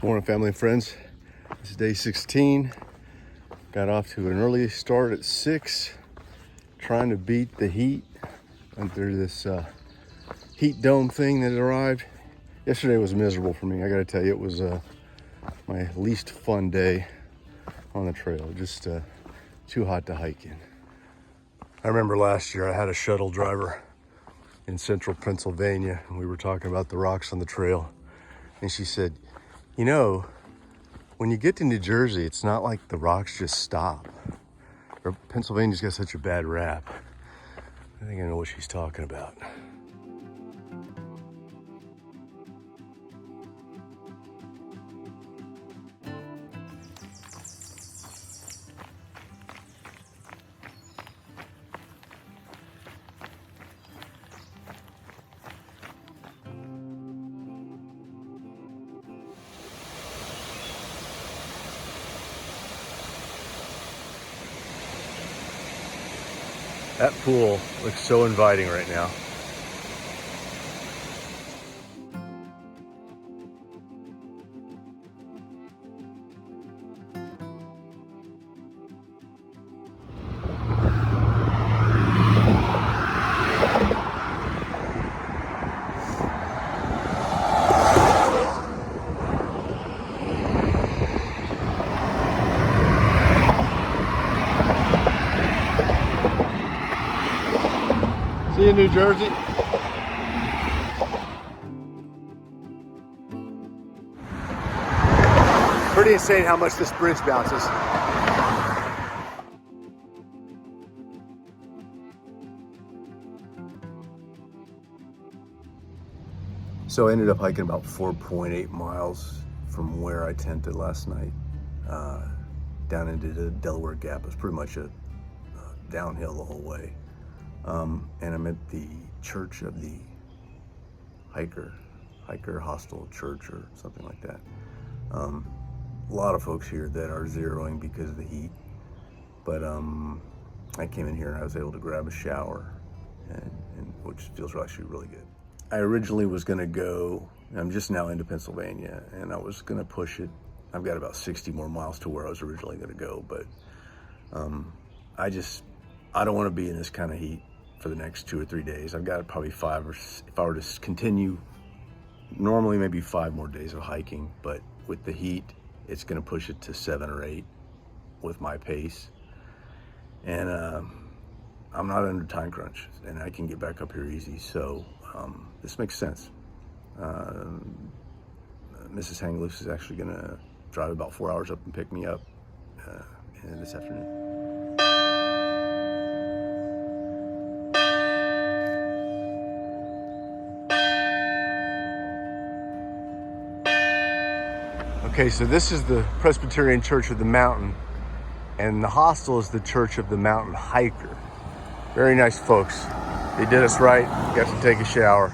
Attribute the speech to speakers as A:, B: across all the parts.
A: Morning, family and friends. This is day 16. Got off to an early start at 6, trying to beat the heat. Went through this heat dome thing that arrived. Yesterday was miserable for me. I gotta tell you, it was my least fun day on the trail. Just too hot to hike in. I remember last year I had a shuttle driver in central Pennsylvania, and we were talking about the rocks on the trail. And she said, you know, when you get to New Jersey, it's not like the rocks just stop. Pennsylvania's got such a bad rap. I think I know what she's talking about. That pool looks so inviting right now. See you in New Jersey. Pretty insane how much this bridge bounces. So I ended up hiking about 4.8 miles from where I tented last night down into the Delaware Gap. It was pretty much a downhill the whole way. And I'm at the Church of the Hiker Hostel Church or something like that. A lot of folks here that are zeroing because of the heat, but I came in here and I was able to grab a shower, and which feels actually really good. I originally was going to go, I'm just now into Pennsylvania, and I was going to push it. I've got about 60 more miles to where I was originally going to go, but I don't want to be in this kind of heat for the next 2 or 3 days. I've got probably 5, or if I were to continue, normally maybe 5 more days of hiking, but with the heat, it's going to push it to 7 or 8 with my pace. And I'm not under time crunch, and I can get back up here easy. So this makes sense. Mrs. Hangloose is actually going to drive about 4 hours up and pick me up this afternoon. Okay, so this is the Presbyterian Church of the Mountain, and the hostel is the Church of the Mountain Hiker. Very nice folks. They did us right. Got to take a shower.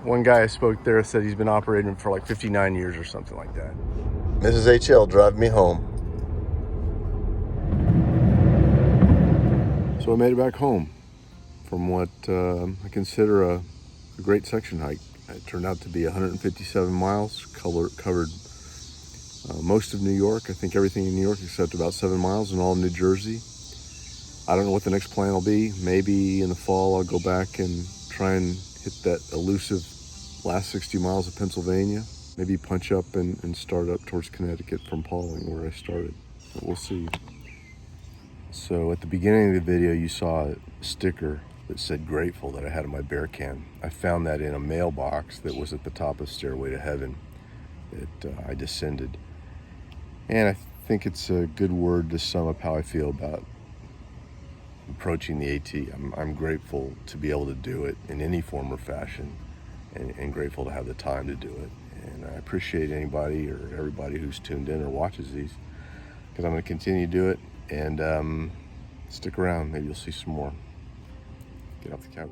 A: One guy I spoke there said he's been operating for like 59 years or something like that. Mrs. HL drive me home. So I made it back home from what I consider a great section hike. It turned out to be 157 miles, covered most of New York. I think everything in New York except about 7 miles, and all of New Jersey. I don't know what the next plan will be. Maybe in the fall I'll go back and try and hit that elusive last 60 miles of Pennsylvania. Maybe punch up and start up towards Connecticut from Pauling, where I started. But we'll see. So at the beginning of the video you saw a sticker that said grateful that I had in my bear can. I found that in a mailbox that was at the top of Stairway to Heaven that I descended. And I think it's a good word to sum up how I feel about approaching the AT. I'm grateful to be able to do it in any form or fashion, and grateful to have the time to do it. And I appreciate anybody or everybody who's tuned in or watches these, because I'm going to continue to do it. And stick around, maybe you'll see some more. Get off the couch.